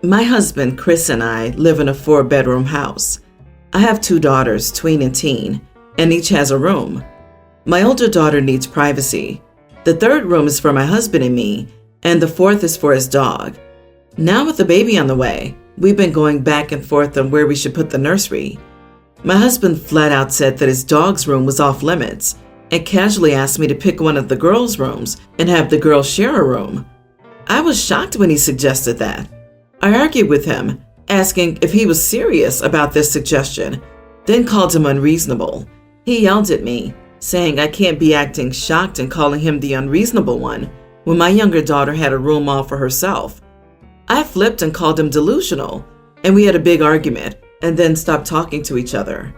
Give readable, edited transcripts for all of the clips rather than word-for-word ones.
My husband, Chris, and I live in a 4-bedroom house. I have 2 daughters, tween and teen, and each has a room. My older daughter needs privacy. The 3rd room is for my husband and me, and the 4th is for his dog. Now with the baby on the way, we've been going back and forth on where we should put the nursery. My husband flat out said that his dog's room was off limits and casually asked me to pick one of the girls' rooms and have the girls share a room. I was shocked when he suggested that. I argued with him, asking if he was serious about this suggestion, then called him unreasonable. He yelled at me, saying I can't be acting shocked and calling him the unreasonable one when my younger daughter had a room all for herself. I flipped and called him delusional, and we had a big argument and then stopped talking to each other.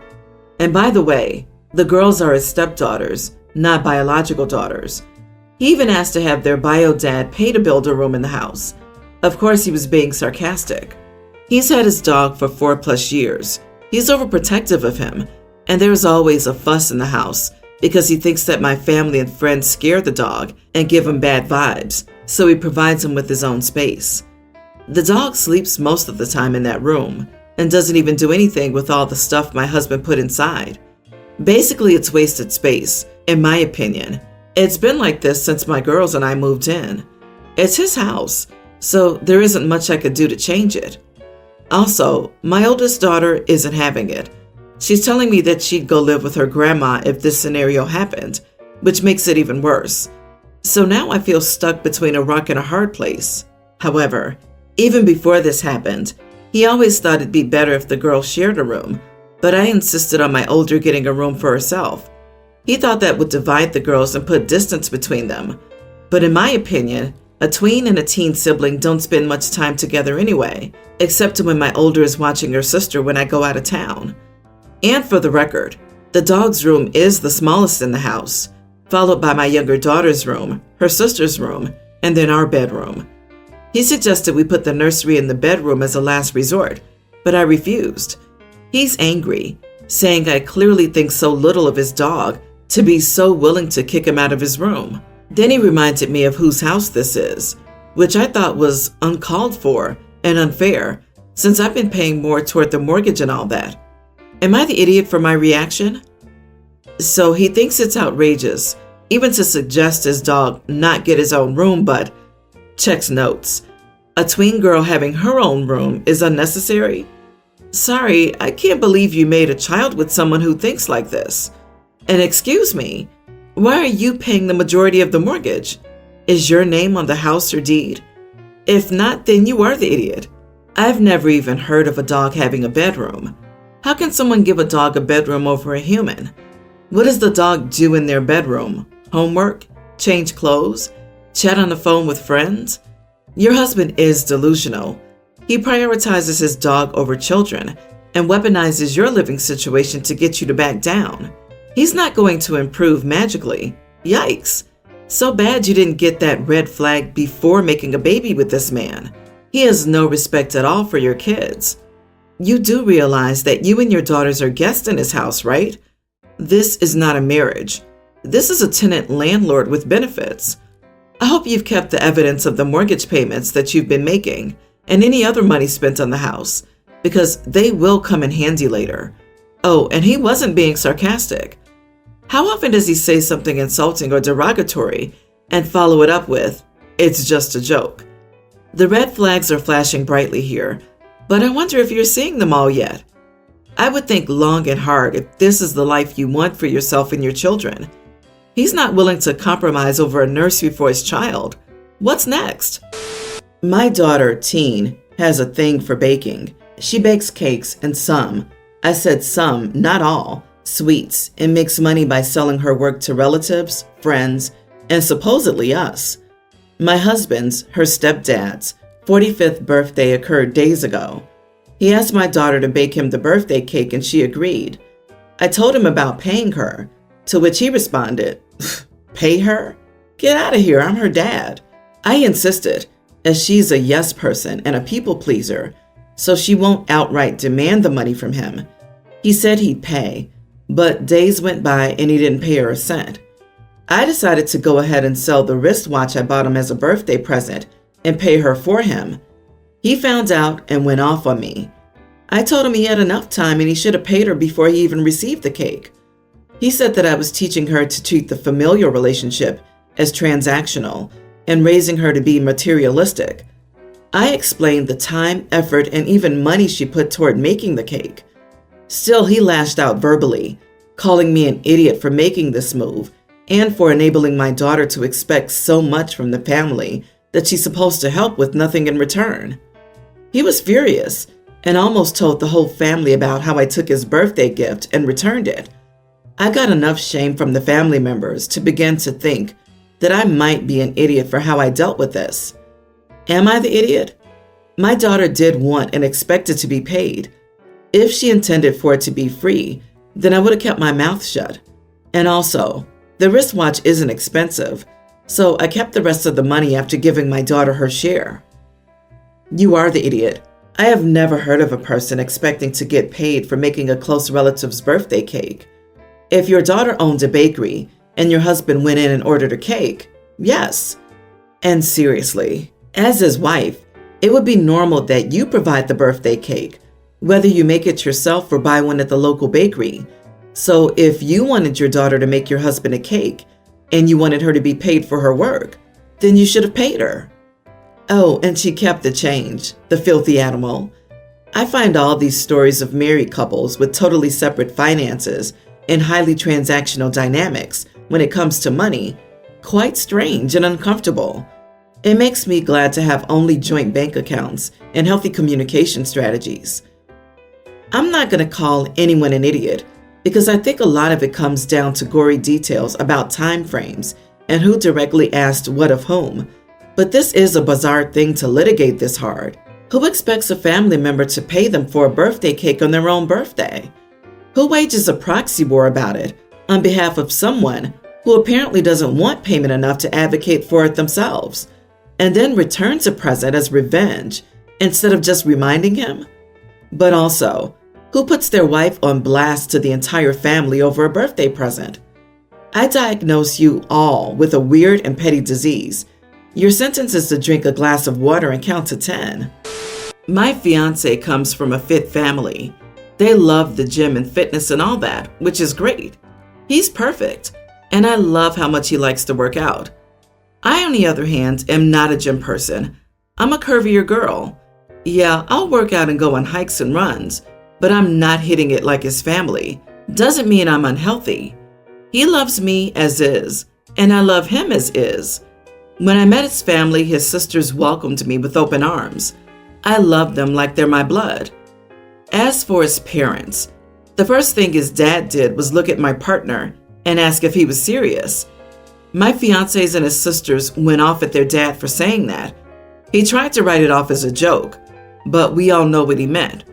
And by the way, the girls are his stepdaughters, not biological daughters. He even asked to have their bio dad pay to build a room in the house. Of course, he was being sarcastic. He's had his dog for 4+ years. He's overprotective of him, and there's always a fuss in the house because he thinks that my family and friends scare the dog and give him bad vibes, so he provides him with his own space. The dog sleeps most of the time in that room and doesn't even do anything with all the stuff my husband put inside. Basically, it's wasted space, in my opinion. It's been like this since my girls and I moved in. It's his house, so there isn't much I could do to change it. Also, my oldest daughter isn't having it. She's telling me that she'd go live with her grandma if this scenario happened, which makes it even worse. So now I feel stuck between a rock and a hard place. However, even before this happened, he always thought it'd be better if the girls shared a room, but I insisted on my older getting a room for herself. He thought that would divide the girls and put distance between them. But in my opinion, a tween and a teen sibling don't spend much time together anyway, except when my older is watching her sister when I go out of town. And for the record, the dog's room is the smallest in the house, followed by my younger daughter's room, her sister's room, and then our bedroom. He suggested we put the nursery in the bedroom as a last resort, but I refused. He's angry, saying I clearly think so little of his dog to be so willing to kick him out of his room. Then he reminded me of whose house this is, which I thought was uncalled for and unfair, since I've been paying more toward the mortgage and all that. Am I the idiot for my reaction? So he thinks it's outrageous, even to suggest his dog not get his own room, but checks notes. A tween girl having her own room is unnecessary? Sorry, I can't believe you made a child with someone who thinks like this. And excuse me, why are you paying the majority of the mortgage? Is your name on the house or deed? If not, then you are the idiot. I've never even heard of a dog having a bedroom. How can someone give a dog a bedroom over a human? What does the dog do in their bedroom? Homework? Change clothes? Chat on the phone with friends? Your husband is delusional. He prioritizes his dog over children and weaponizes your living situation to get you to back down. He's not going to improve magically. Yikes. So bad you didn't get that red flag before making a baby with this man. He has no respect at all for your kids. You do realize that you and your daughters are guests in his house, right? This is not a marriage. This is a tenant-landlord with benefits. I hope you've kept the evidence of the mortgage payments that you've been making and any other money spent on the house, because they will come in handy later. Oh, and he wasn't being sarcastic. How often does he say something insulting or derogatory and follow it up with, "It's just a joke"? The red flags are flashing brightly here, but I wonder if you're seeing them all yet. I would think long and hard if this is the life you want for yourself and your children. He's not willing to compromise over a nursery for his child. What's next? My daughter, teen, has a thing for baking. She bakes cakes and I said some, not all, sweets, and makes money by selling her work to relatives, friends, and supposedly us. My husband's, her stepdad's, 45th birthday occurred days ago. He asked my daughter to bake him the birthday cake and she agreed. I told him about paying her, to which he responded, "Pay her? Get out of here, I'm her dad." I insisted, as she's a yes person and a people pleaser, so she won't outright demand the money from him. He said he'd pay, but days went by and he didn't pay her a cent. I decided to go ahead and sell the wristwatch I bought him as a birthday present and pay her for him. He found out and went off on me. I told him he had enough time and he should have paid her before he even received the cake. He said that I was teaching her to treat the familial relationship as transactional and raising her to be materialistic. I explained the time, effort, and even money she put toward making the cake. Still, he lashed out verbally, calling me an idiot for making this move and for enabling my daughter to expect so much from the family that she's supposed to help with nothing in return. He was furious and almost told the whole family about how I took his birthday gift and returned it. I got enough shame from the family members to begin to think that I might be an idiot for how I dealt with this. Am I the idiot? My daughter did want and expected to be paid. If she intended for it to be free, then I would have kept my mouth shut. And also, the wristwatch isn't expensive, so I kept the rest of the money after giving my daughter her share. You are the idiot. I have never heard of a person expecting to get paid for making a close relative's birthday cake. If your daughter owned a bakery and your husband went in and ordered a cake, yes. And seriously, as his wife, it would be normal that you provide the birthday cake, whether you make it yourself or buy one at the local bakery. So if you wanted your daughter to make your husband a cake and you wanted her to be paid for her work, then you should have paid her. Oh, and she kept the change, the filthy animal. I find all these stories of married couples with totally separate finances and highly transactional dynamics when it comes to money quite strange and uncomfortable. It makes me glad to have only joint bank accounts and healthy communication strategies. I'm not going to call anyone an idiot because I think a lot of it comes down to gory details about time frames and who directly asked what of whom. But this is a bizarre thing to litigate this hard. Who expects a family member to pay them for a birthday cake on their own birthday? Who wages a proxy war about it on behalf of someone who apparently doesn't want payment enough to advocate for it themselves, and then returns a present as revenge instead of just reminding him? But also, who puts their wife on blast to the entire family over a birthday present? I diagnose you all with a weird and petty disease. Your sentence is to drink a glass of water and count to 10. My fiance comes from a fit family. They love the gym and fitness and all that, which is great. He's perfect, and I love how much he likes to work out. I, on the other hand, am not a gym person. I'm a curvier girl. Yeah, I'll work out and go on hikes and runs, but I'm not hitting it like his family. Doesn't mean I'm unhealthy. He loves me as is, and I love him as is. When I met his family, his sisters welcomed me with open arms. I love them like they're my blood. As for his parents, the first thing his dad did was look at my partner and ask if he was serious. My fiancés and his sisters went off at their dad for saying that. He tried to write it off as a joke, but we all know what he meant.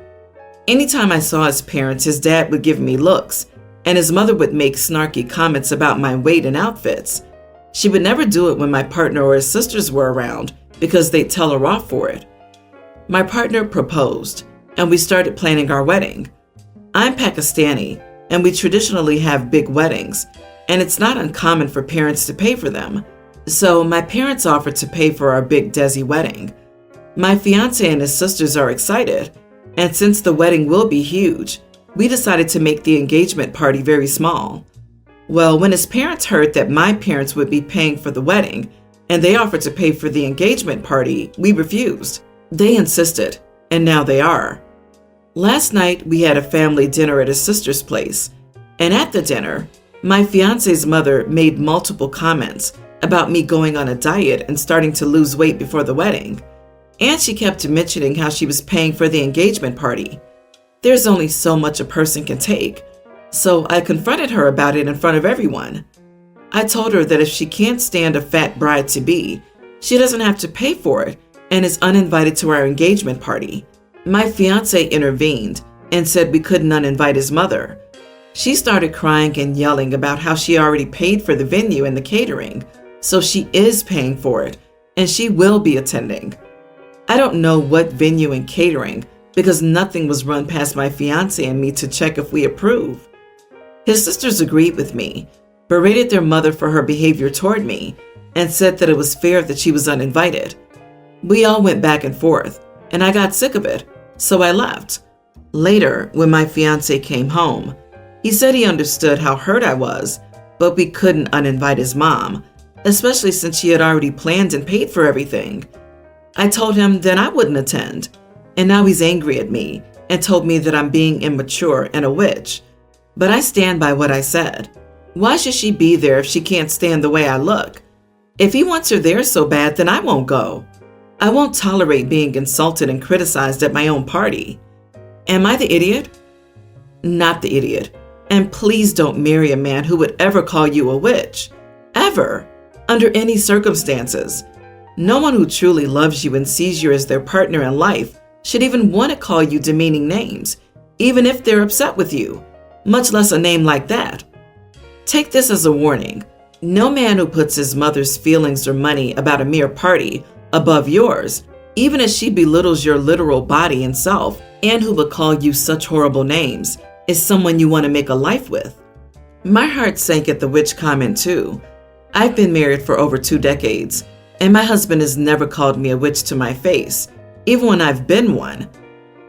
Anytime I saw his parents, his dad would give me looks, and his mother would make snarky comments about my weight and outfits. She would never do it when my partner or his sisters were around because they'd tell her off for it. My partner proposed, and we started planning our wedding. I'm Pakistani, and we traditionally have big weddings, and it's not uncommon for parents to pay for them. So my parents offered to pay for our big Desi wedding. My fiance and his sisters are excited, and since the wedding will be huge, we decided to make the engagement party very small. Well, when his parents heard that my parents would be paying for the wedding, and they offered to pay for the engagement party, we refused. They insisted, and now they are. Last night, we had a family dinner at his sister's place, and at the dinner, my fiance's mother made multiple comments about me going on a diet and starting to lose weight before the wedding, and she kept mentioning how she was paying for the engagement party. There's only so much a person can take, so I confronted her about it in front of everyone. I told her that if she can't stand a fat bride-to-be, she doesn't have to pay for it and is uninvited to our engagement party. My fiance intervened and said we couldn't uninvite his mother. She started crying and yelling about how she already paid for the venue and the catering, so she is paying for it, and she will be attending. I don't know what venue and catering because nothing was run past my fiance and me to check if we approve. His sisters agreed with me, berated their mother for her behavior toward me, and said that it was fair that she was uninvited. We all went back and forth, and I got sick of it, so I left. Later, when my fiancé came home, he said he understood how hurt I was, but we couldn't uninvite his mom, especially since she had already planned and paid for everything. I told him then I wouldn't attend, and now he's angry at me and told me that I'm being immature and a witch. But I stand by what I said. Why should she be there if she can't stand the way I look? If he wants her there so bad, then I won't go. I won't tolerate being insulted and criticized at my own party. Am I the idiot? Not the idiot. And please don't marry a man who would ever call you a witch. Ever. Under any circumstances. No one who truly loves you and sees you as their partner in life should even want to call you demeaning names, even if they're upset with you, much less a name like that. Take this as a warning. No man who puts his mother's feelings or money about a mere party above yours, even as she belittles your literal body and self, and who would call you such horrible names, is someone you want to make a life with. My heart sank at the witch comment too. I've been married for over 2 decades, and my husband has never called me a witch to my face, even when I've been one.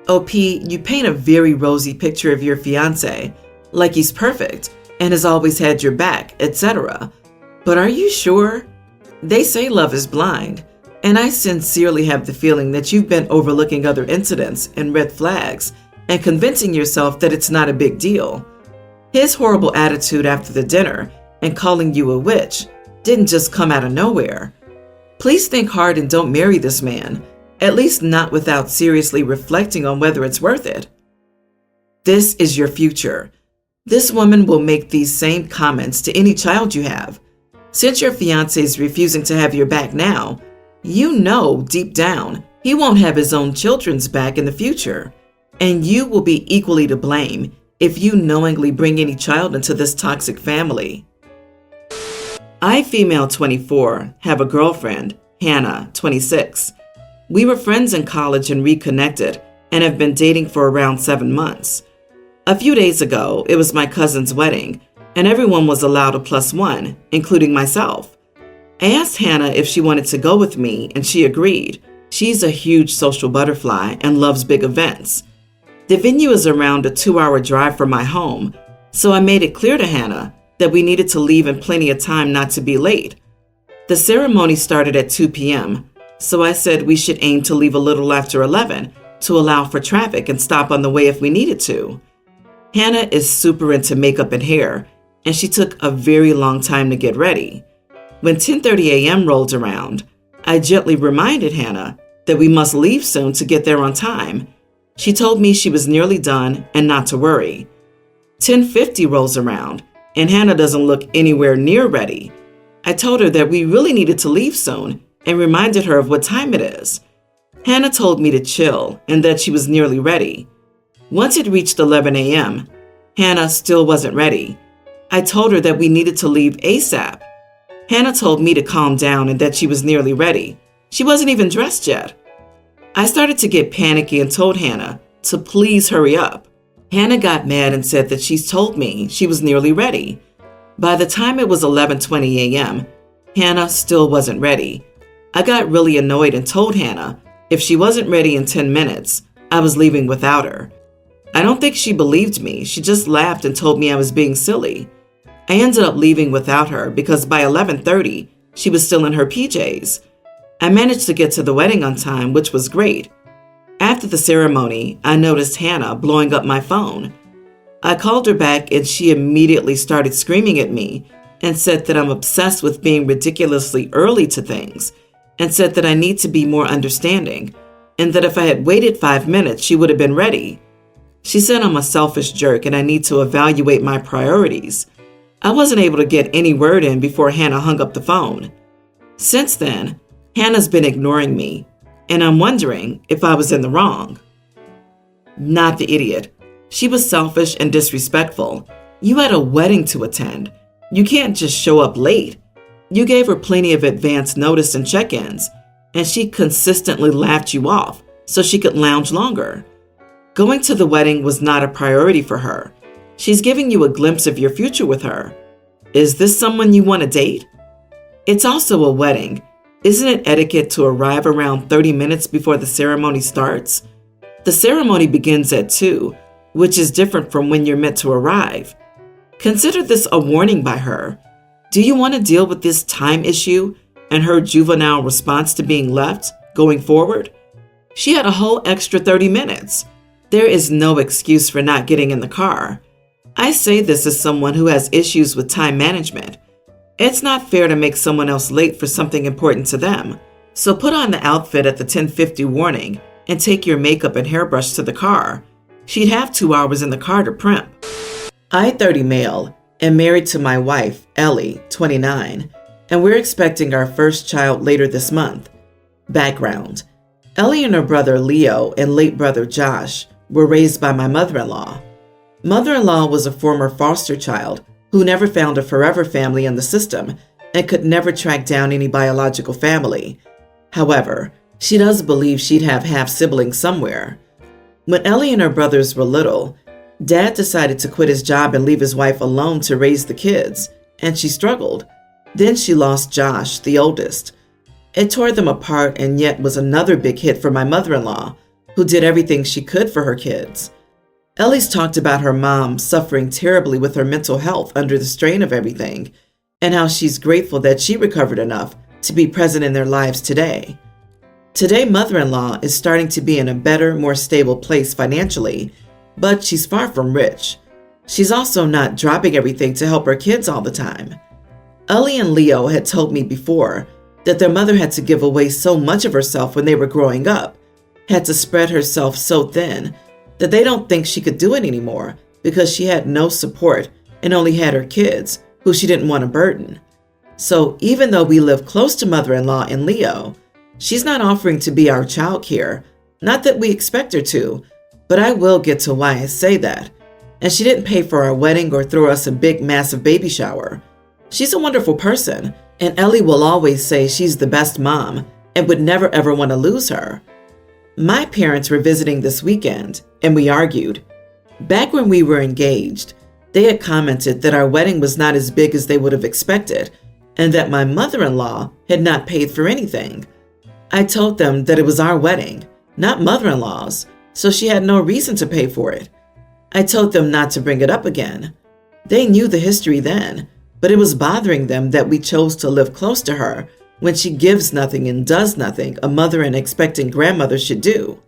OP, you paint a very rosy picture of your fiancé, like he's perfect and has always had your back, etc. But are you sure? They say love is blind, and I sincerely have the feeling that you've been overlooking other incidents and red flags and convincing yourself that it's not a big deal. His horrible attitude after the dinner and calling you a witch didn't just come out of nowhere. Please think hard and don't marry this man, at least not without seriously reflecting on whether it's worth it. This is your future. This woman will make these same comments to any child you have. Since your fiancé is refusing to have your back now, you know deep down he won't have his own children's back in the future, and you will be equally to blame if you knowingly bring any child into this toxic family. I, female 24, have a girlfriend, Hannah, 26. We were friends in college and reconnected and have been dating for around 7 months. A few days ago, it was my cousin's wedding, and everyone was allowed a +1, including myself. I asked Hannah if she wanted to go with me, and she agreed. She's a huge social butterfly and loves big events. The venue is around a 2-hour drive from my home, so I made it clear to Hannah that we needed to leave in plenty of time not to be late. The ceremony started at 2 p.m., so I said we should aim to leave a little after 11 to allow for traffic and stop on the way if we needed to. Hannah is super into makeup and hair, and she took a very long time to get ready. When 10:30 a.m. rolled around, I gently reminded Hannah that we must leave soon to get there on time. She told me she was nearly done and not to worry. 10:50 rolls around, and Hannah doesn't look anywhere near ready. I told her that we really needed to leave soon and reminded her of what time it is. Hannah told me to chill and that she was nearly ready. Once it reached 11 a.m., Hannah still wasn't ready. I told her that we needed to leave ASAP. Hannah told me to calm down and that she was nearly ready. She wasn't even dressed yet. I started to get panicky and told Hannah to please hurry up. Hannah got mad and said that she's told me she was nearly ready. By the time it was 11:20 a.m., Hannah still wasn't ready. I got really annoyed and told Hannah if she wasn't ready in 10 minutes, I was leaving without her. I don't think she believed me. She just laughed and told me I was being silly. I ended up leaving without her because by 11:30, she was still in her PJs. I managed to get to the wedding on time, which was great. After the ceremony, I noticed Hannah blowing up my phone. I called her back and she immediately started screaming at me and said that I'm obsessed with being ridiculously early to things and said that I need to be more understanding and that if I had waited 5 minutes, she would have been ready. She said I'm a selfish jerk and I need to evaluate my priorities. I wasn't able to get any word in before Hannah hung up the phone. Since then, Hannah's been ignoring me, and I'm wondering if I was in the wrong. Not the idiot. She was selfish and disrespectful. You had a wedding to attend. You can't just show up late. You gave her plenty of advance notice and check-ins, and she consistently laughed you off so she could lounge longer. Going to the wedding was not a priority for her. She's giving you a glimpse of your future with her. Is this someone you want to date? It's also a wedding, Isn't it etiquette to arrive around 30 minutes before the ceremony starts? The ceremony begins at 2, which is different from when you're meant to arrive. Consider this a warning by her. Do you want to deal with this time issue and her juvenile response to being left going forward? She had a whole extra 30 minutes. There is no excuse for not getting in the car. I say this as someone who has issues with time management. It's not fair to make someone else late for something important to them. So put on the outfit at the 10:50 warning and take your makeup and hairbrush to the car. She'd have 2 hours in the car to primp. I, 30 male, am married to my wife, Ellie, 29, and we're expecting our first child later this month. Background: Ellie and her brother Leo and late brother Josh were raised by my mother-in-law. Mother-in-law was a former foster child who never found a forever family in the system and could never track down any biological family. However, she does believe she'd have half-siblings somewhere. When Ellie and her brothers were little, Dad decided to quit his job and leave his wife alone to raise the kids, and she struggled. Then she lost Josh, the oldest. It tore them apart and yet was another big hit for my mother-in-law, who did everything she could for her kids. Ellie's talked about her mom suffering terribly with her mental health under the strain of everything, and how she's grateful that she recovered enough to be present in their lives today. Today, mother-in-law is starting to be in a better, more stable place financially, but she's far from rich. She's also not dropping everything to help her kids all the time. Ellie and Leo had told me before that their mother had to give away so much of herself when they were growing up, had to spread herself so thin that they don't think she could do it anymore because she had no support and only had her kids, who she didn't want to burden. So even though we live close to mother-in-law and Leo, she's not offering to be our childcare. Not that we expect her to, but I will get to why I say that. And she didn't pay for our wedding or throw us a big, massive baby shower. She's a wonderful person, and Ellie will always say she's the best mom and would never ever want to lose her. My parents were visiting this weekend, and we argued. Back when we were engaged, they had commented that our wedding was not as big as they would have expected, and that my mother-in-law had not paid for anything. I told them that it was our wedding, not mother-in-law's, so she had no reason to pay for it. I told them not to bring it up again. They knew the history then, but it was bothering them that we chose to live close to her when she gives nothing and does nothing a mother and expecting grandmother should do.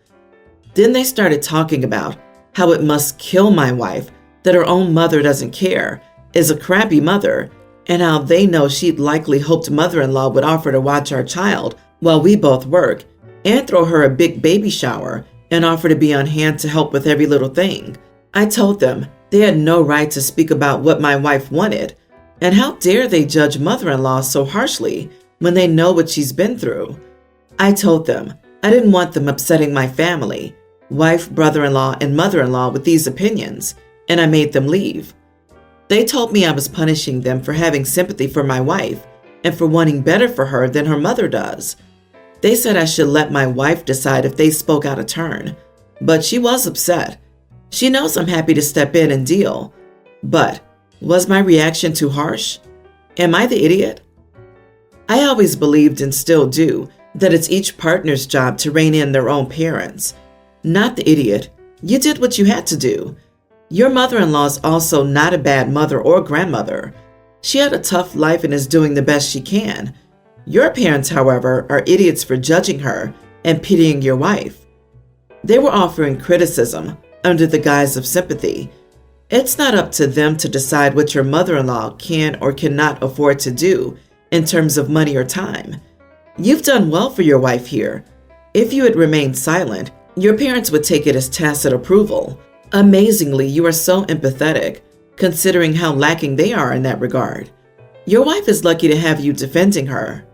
Then they started talking about how it must kill my wife that her own mother doesn't care, is a crappy mother, and how they know she'd likely hoped mother-in-law would offer to watch our child while we both work and throw her a big baby shower and offer to be on hand to help with every little thing. I told them they had no right to speak about what my wife wanted, and how dare they judge mother-in-law so harshly when they know what she's been through. I told them I didn't want them upsetting my family, wife, brother-in-law, and mother-in-law with these opinions, and I made them leave. They told me I was punishing them for having sympathy for my wife and for wanting better for her than her mother does. They said I should let my wife decide if they spoke out of turn, but she was upset. She knows I'm happy to step in and deal. But was my reaction too harsh? Am I the idiot? I always believed, and still do, that it's each partner's job to rein in their own parents. Not the idiot. You did what you had to do. Your mother-in-law is also not a bad mother or grandmother. She had a tough life and is doing the best she can. Your parents, however, are idiots for judging her and pitying your wife. They were offering criticism under the guise of sympathy. It's not up to them to decide what your mother-in-law can or cannot afford to do in terms of money or time. You've done well for your wife here. If you had remained silent, your parents would take it as tacit approval. Amazingly, you are so empathetic, considering how lacking they are in that regard. Your wife is lucky to have you defending her.